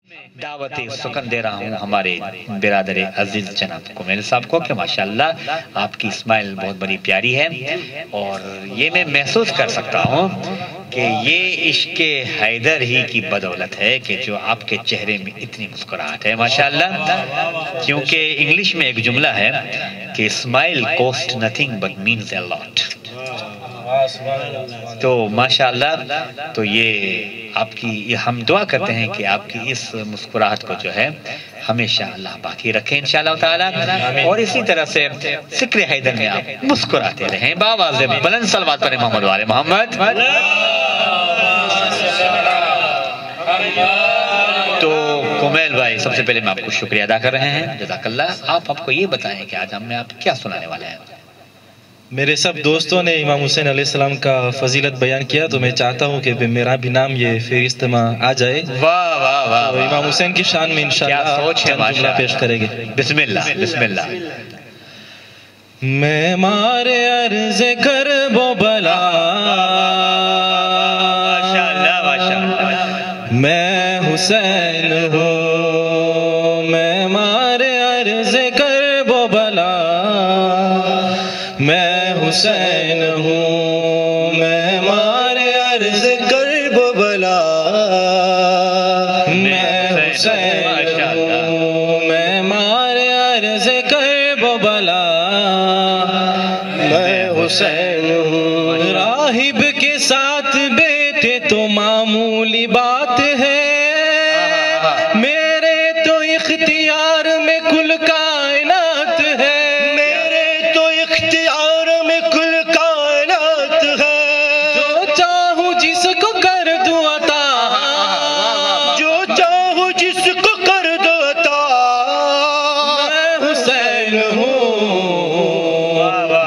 دعوت سکن دے رہا ہوں ہمارے برادر عزیز جناب کمیل صاحب کو کہ ماشاءاللہ آپ کی اسمائل بہت بڑی پیاری ہے، اور یہ میں محسوس کر سکتا ہوں کہ یہ عشق حیدر ہی کی بدولت ہے کہ جو آپ کے چہرے میں اتنی مسکراہٹ ہے ماشاءاللہ، کیونکہ انگلش میں ایک جملہ ہے کہ smile cost nothing but means a lot. تو ماشاءاللہ تو یہ آپ کی ہم دعا کرتے ہیں کہ آپ کی اس مسکراہٹ کو جو ہے ہمیشہ اللہ باقی رکھے انشاءاللہ تعالی، اور اسی طرح سے ذکر حیدر میں آپ مسکراتے رہیں. باواز بلند صلوات پر محمد وآل محمد. تو کمیل بھائی سب سے پہلے میں آپ کو شکریہ ادا کر رہے ہیں، جزاک اللہ. آپ کو یہ بتائیں کہ آج ہم آپ کیا سنانے والے ہیں. میرے سب دوستوں نے امام حسین علیہ السلام کا فضیلت بیان کیا، تو میں چاہتا ہوں کہ میرا بھی نام یہ فہرست میں آ جائے. واہ واہ واہ، امام حسین کی شان میں انشاءاللہ چند جملہ پیش کریں گے. بسم اللہ بسم اللہ. میں مارے عرض کرب و بلا، ماشاءاللہ ماشاءاللہ، میں حسین ہوں. میں مارے عرض کرب و بلا، میں حسین ہوں. میں مارے عرض کرب و بلا، میں حسین ہوں. میں مارے عرض کرب و بلا، میں حسین ہوں. راہب کے ساتھ بیٹے تو معمولی بات ہے، میرے تو اختیار میں کل کائنات ہے. میرے تو اختیار میں کل کائنات ہے. جو چاہوں جس کو کر دوں عطا، جو چاہوں جس کو کر دوں عطا. میں حسین ہوں.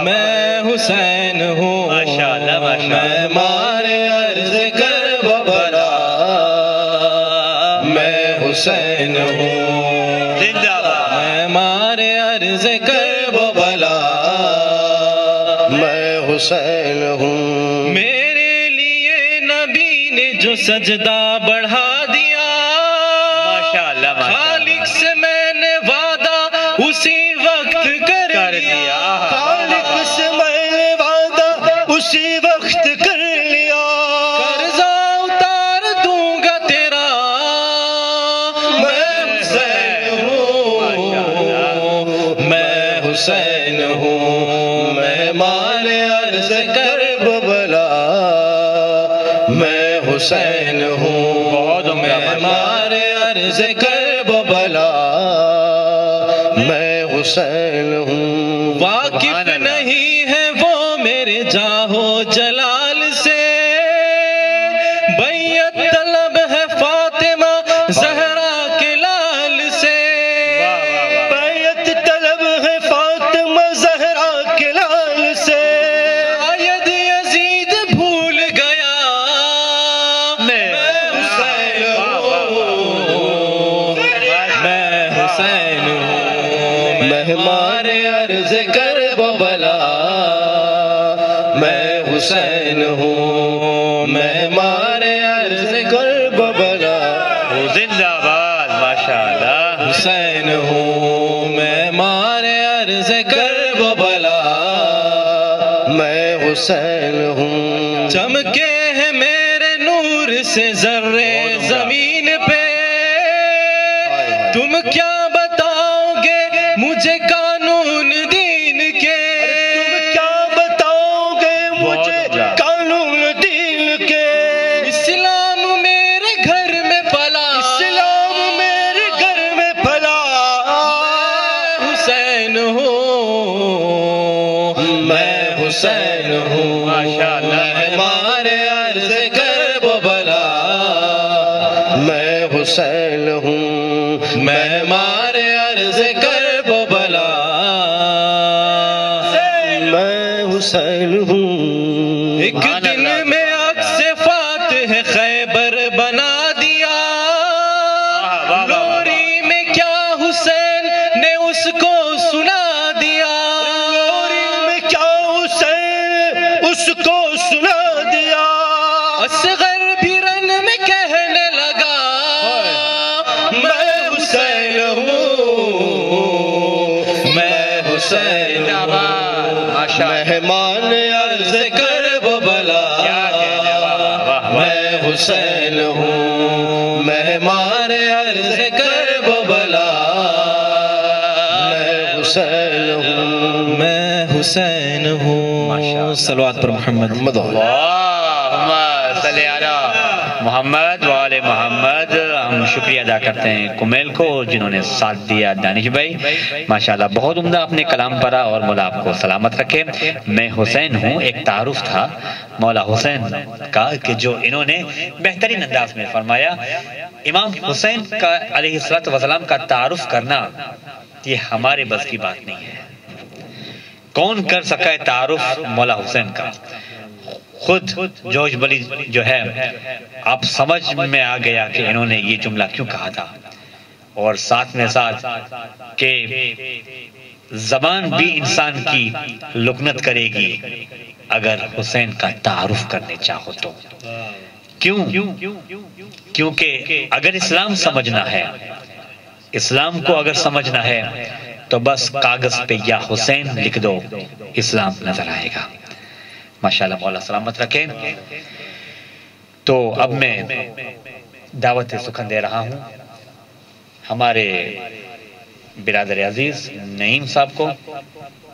میں حسین ہوں. ماشاءاللہ ماشاءاللہ. میں مارے عرض کرب و بلا، میں حسین ہوں. زندہ باد. میں مارے عرض کرب و بلا، میں حسین ہوں. میرے لیے نبی نے جو سجدہ بڑھا دیا، ماشاءاللہ خالق سے میں نے وعدہ اسی وقت کر دیا. خالق سے میں نے وعدہ اسی وقت کر لیا. قرضہ اتار دوں گا تیرا، میں حسین ہوں. میں حسین ہوں. میں مارے عرض کرب و بلا، میں حسین ہوں. میں مارے عرض کرب و بلا، میں حسین ہوں. واقف نہیں ہے وہ میرے جاہو جلال سے، بیعت طلب ہے فاطمہ زہرا کے لال سے. بیعت طلب ہے فاطمہ زہرا کے لال سے. شاید یزید بھول گیا، میں حسین ہوں. میں حسین ہوں. میں مارے عرض کرب و بلا، میں حسین ہوں. میں مارے عرض کرب و بلا، زندہ باد ماشاءاللہ. حسین ہوں. میں مارے عرض کرب و بلا، میں حسین ہوں. چمکے ہیں میرے نور سے ذرے زمین پہ، تم کیا بتاؤ گے مجھے قانون دین کے. تم کیا بتاؤ گے مجھے قانون دین کے. اسلام میرے گھر میں پلا، اسلام میرے گھر میں پلا. میں حسین ہوں. میں حسین ہوں. ماشاءاللہ. میں مارے عرض کرب و بلا، میں حسین ہوں. میں مارے عرض کرب و بلا، میں حسین ہوں. ایک دن میں عکس فاتح خیبر بنا دیا، لوری میں کیا حسین نے اس کو سنا دیا. لوری میں کیا حسین اس کو سنا دیا. اصغر بھی رن میں کہنے لگا، میں حسین ہوں، میں حسین مہمان عرض کرب بلا، میں حسین ہوں مہمان عرض کرب بلا، میں حسین ہوں، میں حسین ہوں۔ صلوات پر محمد اللہم صلی علی محمد وآل محمد۔ ہم شکریہ ادا کرتے ہیں کمیل کو جنہوں نے ساتھ دیا، دانش بھائی ماشاءاللہ بہت عمدہ اپنے کلام پڑھا، اور مولا آپ کو سلامت رکھے۔ میں حسین ہوں ایک تعارف تھا مولا حسین کا کہ جو انہوں نے بہترین انداز میں فرمایا۔ امام حسین کا علیہ السلام کا تعارف کرنا یہ ہمارے بس کی بات نہیں ہے۔ کون کر سکا ہے تعارف مولا حسین کا؟ خود جوش بلی جو ہے آپ سمجھ میں آ گیا کہ انہوں نے یہ جملہ کیوں کہا تھا، اور ساتھ میں ساتھ کہ زبان بھی انسان کی لکنت کرے گی اگر حسین کا تعارف کرنے چاہو تو۔ کیوں؟ کیونکہ اگر اسلام سمجھنا ہے، اسلام کو اگر سمجھنا ہے تو بس کاغذ پہ یا حسین لکھ دو، اسلام نظر آئے گا۔ ماشاءاللہ مولا سلامت رکھیں۔ تو اب میں دعوت سخن دے رہا ہوں ہمارے برادر عزیز نعیم صاحب کو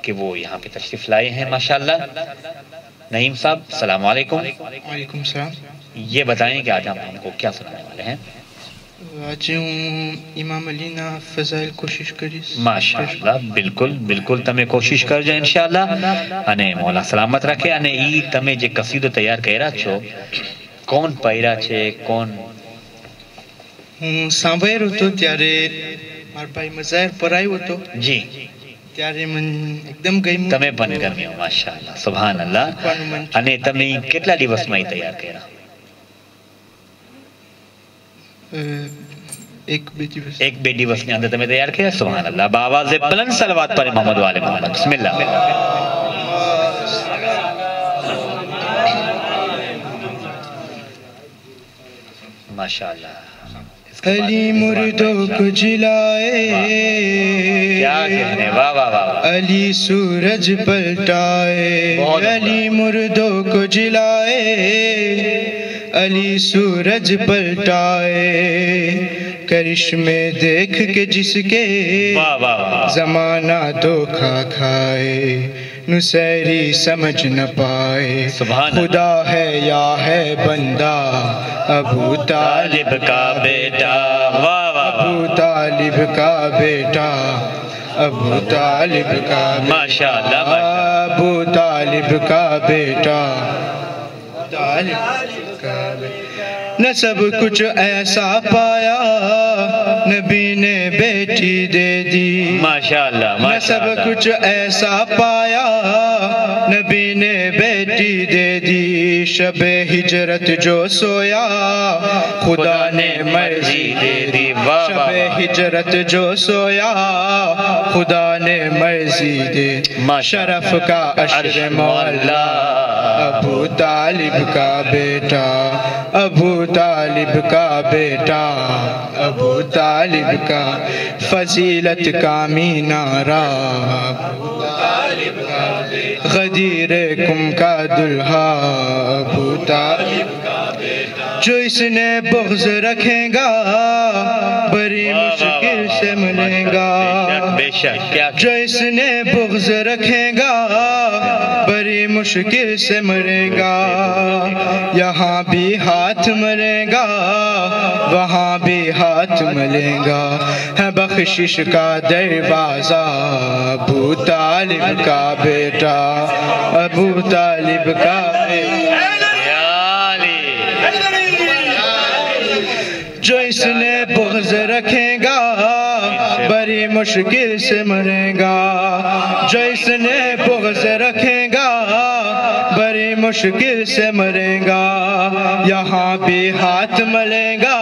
کہ وہ یہاں پہ تشریف لائے ہیں ماشاءاللہ۔ نعیم صاحب السلام علیکم۔ وعلیکم السلام۔ یہ بتائیں کہ آج ہم کو کیا سنانے والے ہیں؟ آج امام علی نا فضائل کوشش کریس ماشاءاللہ بالکل بالکل تمہیں کوشش کر جائے انشاءاللہ۔ انے مولا سلامت رکھے۔ انے ای تمہیں جے قصیدو تیار کہرا چھو کون پائرا چھے کون؟ ہوں سانبیر ہوتو تیارے مار بھائی مظاہر پرائی ہوتو جی تیارے من ایک دم گئی مو تمہیں بن گرمی ہو ماشاءاللہ سبحان اللہ۔ انے تمہیں کتلا دیوس میں تیار کہرا؟ ایک بیٹی بس ایک بیٹی بس نے اندر تمہیں تیار کیا سبحان اللہ۔ بآواز بلند صلوات پر محمد والے محمد بسم اللہ۔ ماشاءاللہ علی مردوں کو جلائے، کیا کہنے، واہ واہ واہ۔ علی سورج پلٹائے، علی مردوں کو جلائے، علی سورج پلٹائے، کرشمے دیکھ کے جس کے زمانہ دھوکا کھائے، نصیری سمجھ نہ پائے، خدا ہے یا ہے بندہ ابو طالب کا بیٹا، ابو طالب کا بیٹا، ابو طالب کا ماشاءاللہ ابو طالب کا بیٹا، نہ سب کچھ ایسا پایا نبی نے بیٹی دے دی، ماشاءاللہ نہ سب کچھ ایسا پایا نبی نے بیٹی دے دی، شب ہجرت جو سویا خدا نے مرضی دے دی، شب ہجرت جو سویا خدا نے مرضی دے، شرف کا عشر مولا ابو طالب کا بیٹا، ابو طالب کا بیٹا، ابو طالب کا فضیلت کا مینارہ، ابو طالب کا غدیر کم کا دلہا، ابو طالب کا بیٹا، جو اس نے بغض رکھے گا بڑی مشکل سے ملے گا، جو اس نے بغض رکھے گا بڑی مشکل سے مرے گا، یہاں بھی ہاتھ ملے گا وہاں بھی ہاتھ ملے گا، ہے بخشش کا دروازہ ابو طالب کا بیٹا، ابو طالب کا بیٹا، جو اس نے بغض رکھے گا بڑی مشکل سے مرے گا، جو اس نے بغض رکھے گا بڑی مشکل سے مرے گا، یہاں بھی ہاتھ ملے گا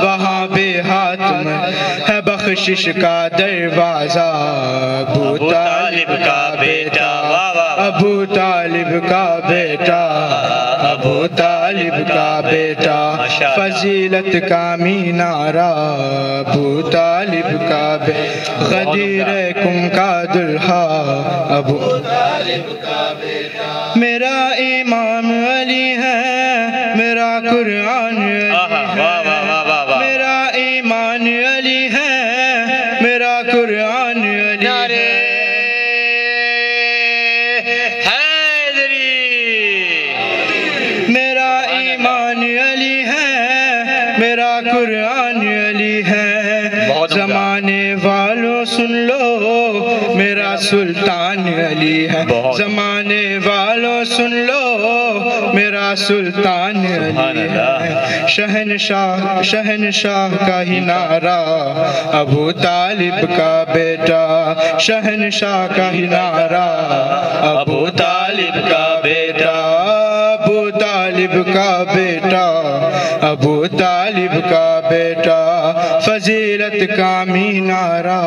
وہاں بھی ہاتھ ملے، ہے بخشش کا دروازہ ابو طالب کا بیٹا، ابو طالب کا بیٹا، ابو طالب طالب کا بیٹا فضیلت کا مینارہ ابو طالب کا بیٹا غدیر کم کا دلہا ابو طالب کا بیٹا میرا امام علی ہے میرا قرآن علی ہے میرا ایمان علی ہے میرا قرآن علی ہے میرا ایمان علی ہے میرا قرآن علی ہے زمانے والوں سن لو میرا سلطان علی ہے زمانے والوں سن لو میرا سلطان علی ہے شہنشاہ کا ہی نعرہ ابو طالب کا بیٹا شہنشاہ کا ہی نعرہ ابو طالب کا بیٹا ابو طالب کا بیٹا ابو طالب کا بیٹا فضیلت کا مینارہ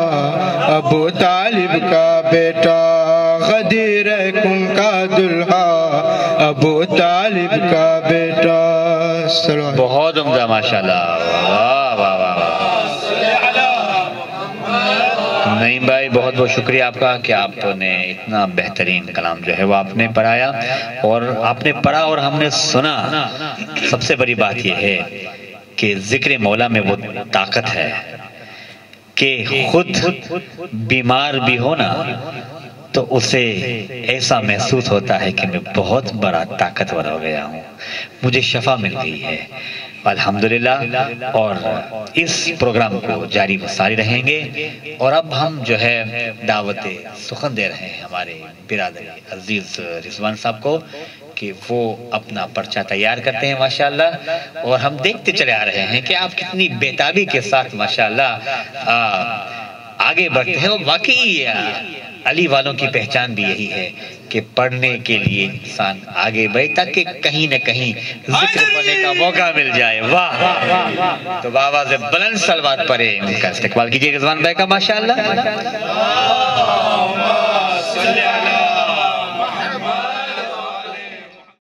ابو طالب کا بیٹا غدیر کم کا دلہا ابو طالب کا بیٹا بہت عمدہ ماشاءاللہ واہ واہ واہ نعیم بھائی بہت بہت شکریہ آپ کا کہ آپ نے اتنا بہترین کلام جو ہے وہ آپ نے پڑھایا اور آپ نے پڑھا اور ہم نے سنا سب سے بڑی بات یہ ہے کہ ذکر مولا میں وہ طاقت ہے کہ خود بیمار بھی ہونا تو اسے ایسا محسوس ہوتا ہے کہ میں بہت بڑا طاقتور ہو گیا ہوں مجھے شفا مل گئی ہے الحمدللہ اور اس پروگرام کو جاری و ساری رہیں گے اور اب ہم جو ہے دعوت سخن دے رہے ہیں ہمارے برادر عزیز رضوان صاحب کو کہ وہ اپنا پرچہ تیار کرتے ہیں ماشاءاللہ اور ہم دیکھتے چلے آ رہے ہیں کہ آپ کتنی بےتابی کے ساتھ ماشاءاللہ آگے بڑھتے ہیں اور واقعی علی والوں کی پہچان بھی یہی ہے کہ پڑھنے کے لیے انسان آگے بڑھے تاکہ کہیں نہ کہیں ذکر پڑھنے کا موقع مل جائے واہ تو آواز بلند صلوات پڑھے ان کا استقبال کیجئے رضوان بھائی کا ماشاءاللہ